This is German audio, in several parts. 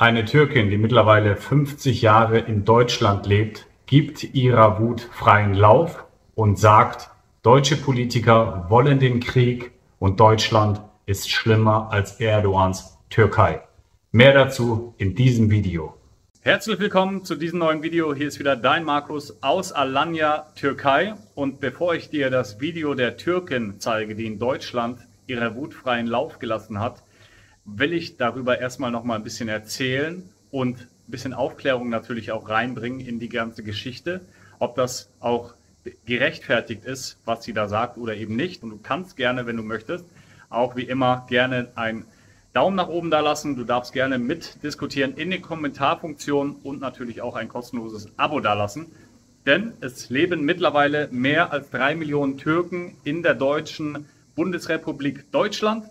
Eine Türkin, die mittlerweile 50 Jahre in Deutschland lebt, gibt ihrer Wut freien Lauf und sagt, deutsche Politiker wollen den Krieg und Deutschland ist schlimmer als Erdogans Türkei. Mehr dazu in diesem Video. Herzlich willkommen zu diesem neuen Video. Hier ist wieder dein Markus aus Alanya, Türkei. Und bevor ich dir das Video der Türkin zeige, die in Deutschland ihrer Wut freien Lauf gelassen hat, will ich darüber erstmal noch mal ein bisschen erzählen und ein bisschen Aufklärung natürlich auch reinbringen in die ganze Geschichte, ob das auch gerechtfertigt ist, was sie da sagt oder eben nicht. Und du kannst gerne, wenn du möchtest, auch wie immer gerne einen Daumen nach oben da lassen. Du darfst gerne mitdiskutieren in den Kommentarfunktionen und natürlich auch ein kostenloses Abo da lassen. Denn es leben mittlerweile mehr als 3 Millionen Türken in der deutschen Bundesrepublik Deutschland.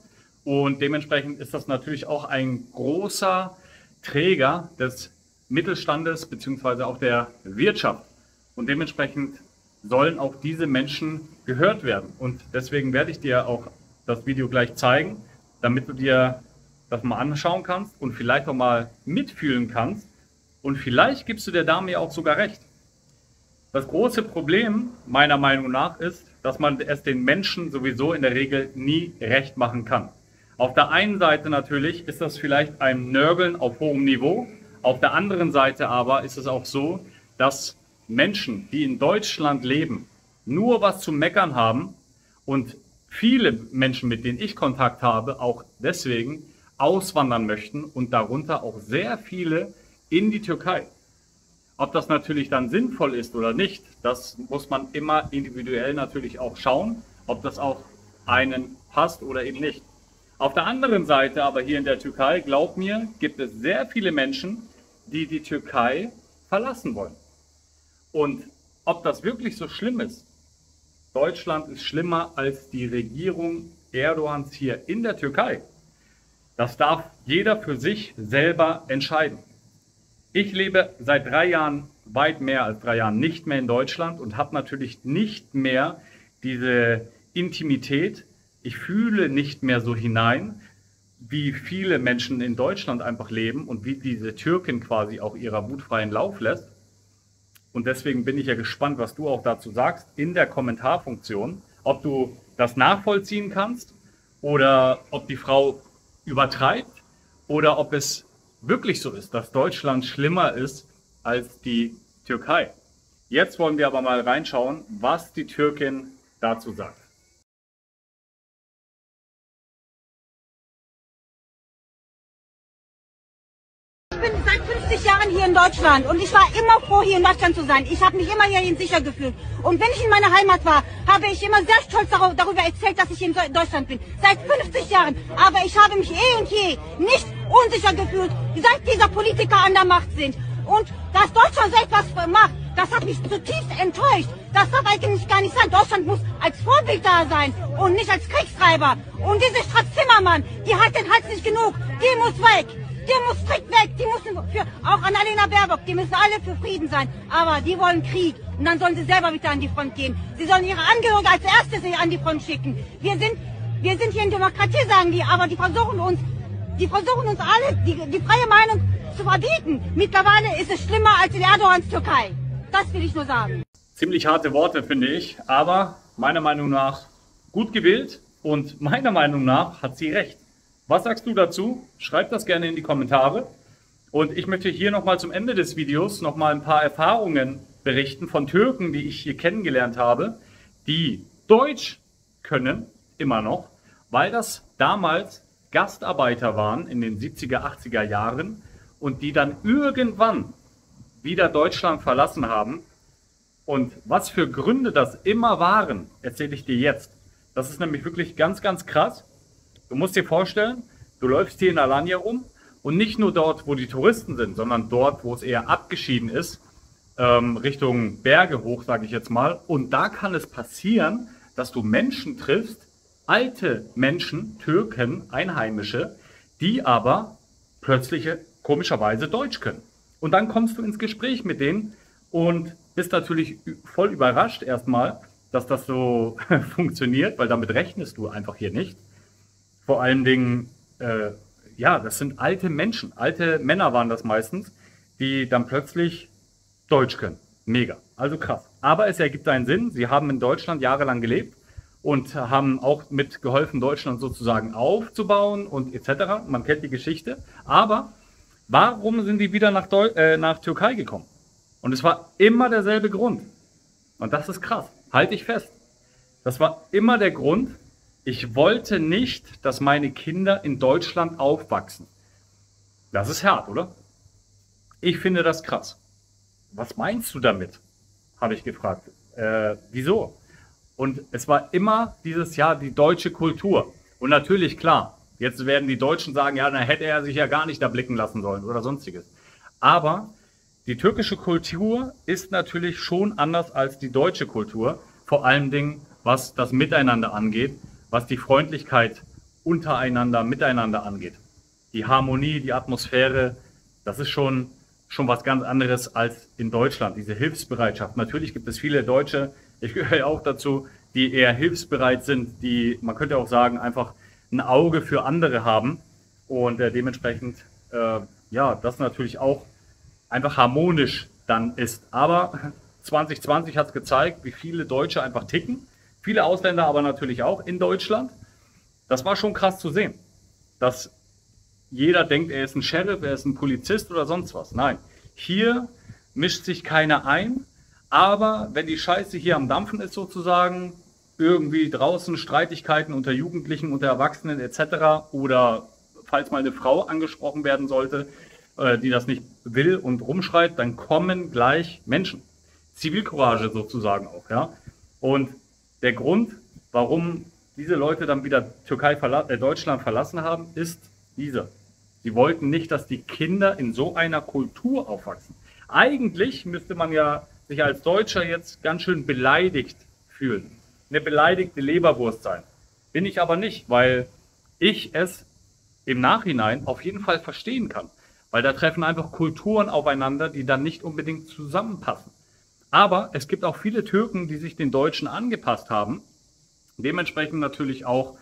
Und dementsprechend ist das natürlich auch ein großer Träger des Mittelstandes bzw. auch der Wirtschaft. Und dementsprechend sollen auch diese Menschen gehört werden. Und deswegen werde ich dir auch das Video gleich zeigen, damit du dir das mal anschauen kannst und vielleicht auch mal mitfühlen kannst. Und vielleicht gibst du der Dame ja auch sogar recht. Das große Problem meiner Meinung nach ist, dass man es den Menschen sowieso in der Regel nie recht machen kann. Auf der einen Seite natürlich ist das vielleicht ein Nörgeln auf hohem Niveau. Auf der anderen Seite aber ist es auch so, dass Menschen, die in Deutschland leben, nur was zu meckern haben und viele Menschen, mit denen ich Kontakt habe, auch deswegen auswandern möchten und darunter auch sehr viele in die Türkei. Ob das natürlich dann sinnvoll ist oder nicht, das muss man immer individuell natürlich auch schauen, ob das auch einen passt oder eben nicht. Auf der anderen Seite aber hier in der Türkei, glaub mir, gibt es sehr viele Menschen, die die Türkei verlassen wollen. Und ob das wirklich so schlimm ist, Deutschland ist schlimmer als die Regierung Erdogans hier in der Türkei. Das darf jeder für sich selber entscheiden. Ich lebe seit 3 Jahren, weit mehr als 3 Jahren, nicht mehr in Deutschland und habe natürlich nicht mehr diese Intimität. Ich fühle nicht mehr so hinein, wie viele Menschen in Deutschland einfach leben und wie diese Türkin quasi auch ihrer Wut freien Lauf lässt. Und deswegen bin ich ja gespannt, was du auch dazu sagst in der Kommentarfunktion, ob du das nachvollziehen kannst oder ob die Frau übertreibt oder ob es wirklich so ist, dass Deutschland schlimmer ist als die Türkei. Jetzt wollen wir aber mal reinschauen, was die Türkin dazu sagt. Ich bin seit 50 Jahren hier in Deutschland und ich war immer froh, hier in Deutschland zu sein. Ich habe mich immer hierhin sicher gefühlt. Und wenn ich in meiner Heimat war, habe ich immer sehr stolz darüber erzählt, dass ich in Deutschland bin. Seit 50 Jahren. Aber ich habe mich eh und je nicht unsicher gefühlt, seit dieser Politiker an der Macht sind. Und dass Deutschland so etwas macht, das hat mich zutiefst enttäuscht. Das darf eigentlich gar nicht sein. Deutschland muss als Vorbild da sein und nicht als Kriegstreiber. Und diese Straß Zimmermann, die hat den Hals nicht genug. Die muss weg. Die muss strikt weg, die müssen auch Annalena Baerbock, die müssen alle für Frieden sein. Aber die wollen Krieg und dann sollen sie selber wieder an die Front gehen. Sie sollen ihre Angehörigen als erstes an die Front schicken. Wir sind hier in Demokratie, sagen die, aber die versuchen uns alle die freie Meinung zu verbieten. Mittlerweile ist es schlimmer als in Erdogans Türkei. Das will ich nur sagen. Ziemlich harte Worte, finde ich, aber meiner Meinung nach gut gewählt und meiner Meinung nach hat sie recht. Was sagst du dazu? Schreib das gerne in die Kommentare. Und ich möchte hier nochmal zum Ende des Videos nochmal ein paar Erfahrungen berichten von Türken, die ich hier kennengelernt habe, die Deutsch können, immer noch, weil das damals Gastarbeiter waren in den 70er, 80er Jahren und die dann irgendwann wieder Deutschland verlassen haben. Und was für Gründe das immer waren, erzähle ich dir jetzt. Das ist nämlich wirklich ganz, ganz krass. Du musst dir vorstellen, du läufst hier in Alanya rum und nicht nur dort, wo die Touristen sind, sondern dort, wo es eher abgeschieden ist, Richtung Berge hoch, sage ich jetzt mal. Und da kann es passieren, dass du Menschen triffst, alte Menschen, Türken, Einheimische, die aber plötzlich komischerweise Deutsch können. Und dann kommst du ins Gespräch mit denen und bist natürlich voll überrascht erstmal, dass das so funktioniert, weil damit rechnest du einfach hier nicht. Vor allen Dingen ja, das sind alte Menschen, alte Männer waren das meistens, die dann plötzlich Deutsch können. Mega, also krass. Aber es ergibt einen Sinn, sie haben in Deutschland jahrelang gelebt und haben auch mitgeholfen, Deutschland sozusagen aufzubauen und etc. Man kennt die Geschichte. Aber warum sind die wieder nach Türkei gekommen? Und es war immer derselbe Grund. Und das ist krass, halte ich fest. Das war immer der Grund, ich wollte nicht, dass meine Kinder in Deutschland aufwachsen. Das ist hart, oder? Ich finde das krass. Was meinst du damit? Habe ich gefragt. Wieso? Und es war immer dieses Jahr die deutsche Kultur. Und natürlich, klar, jetzt werden die Deutschen sagen, ja, dann hätte er sich ja gar nicht da blicken lassen sollen oder sonstiges. Aber die türkische Kultur ist natürlich schon anders als die deutsche Kultur. Vor allen Dingen, was das Miteinander angeht, was die Freundlichkeit untereinander, miteinander angeht. Die Harmonie, die Atmosphäre, das ist schon was ganz anderes als in Deutschland, diese Hilfsbereitschaft. Natürlich gibt es viele Deutsche, ich gehöre ja auch dazu, die eher hilfsbereit sind, die, man könnte auch sagen, einfach ein Auge für andere haben und dementsprechend, ja, das natürlich auch einfach harmonisch dann ist. Aber 2020 hat es gezeigt, wie viele Deutsche einfach ticken, viele Ausländer aber natürlich auch in Deutschland. Das war schon krass zu sehen, dass jeder denkt, er ist ein Sheriff, er ist ein Polizist oder sonst was. Nein, hier mischt sich keiner ein, aber wenn die Scheiße hier am Dampfen ist sozusagen, irgendwie draußen Streitigkeiten unter Jugendlichen, unter Erwachsenen etc. oder falls mal eine Frau angesprochen werden sollte, die das nicht will und rumschreit, dann kommen gleich Menschen. Zivilcourage sozusagen auch, ja. Und der Grund, warum diese Leute dann wieder Deutschland verlassen haben, ist dieser. Sie wollten nicht, dass die Kinder in so einer Kultur aufwachsen. Eigentlich müsste man ja sich als Deutscher jetzt ganz schön beleidigt fühlen. Eine beleidigte Leberwurst sein. Bin ich aber nicht, weil ich es im Nachhinein auf jeden Fall verstehen kann. Weil da treffen einfach Kulturen aufeinander, die dann nicht unbedingt zusammenpassen. Aber es gibt auch viele Türken, die sich den Deutschen angepasst haben. Dementsprechend natürlich auch,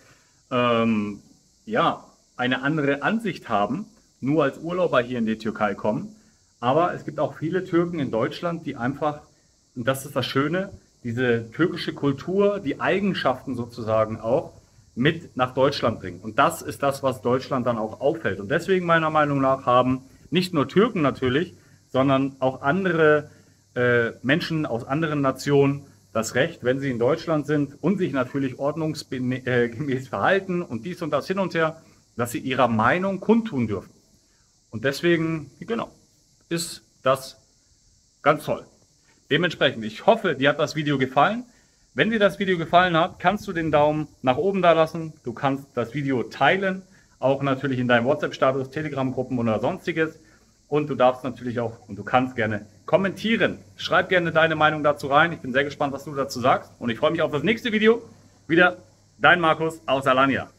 ja, eine andere Ansicht haben, nur als Urlauber hier in die Türkei kommen. Aber es gibt auch viele Türken in Deutschland, die einfach, und das ist das Schöne, diese türkische Kultur, die Eigenschaften sozusagen auch mit nach Deutschland bringen. Und das ist das, was Deutschland dann auch auffällt. Und deswegen meiner Meinung nach haben nicht nur Türken natürlich, sondern auch andere Menschen aus anderen Nationen das Recht, wenn sie in Deutschland sind und sich natürlich ordnungsgemäß verhalten und dies und das hin und her, dass sie ihrer Meinung kundtun dürfen. Und deswegen, genau, ist das ganz toll. Dementsprechend, ich hoffe, dir hat das Video gefallen. Wenn dir das Video gefallen hat, kannst du den Daumen nach oben da lassen. Du kannst das Video teilen, auch natürlich in deinem WhatsApp-Status, Telegram-Gruppen oder sonstiges. Und du darfst natürlich auch, und du kannst gerne kommentieren. Schreib gerne deine Meinung dazu rein. Ich bin sehr gespannt, was du dazu sagst. Und ich freue mich auf das nächste Video. Wieder dein Markus aus Alanya.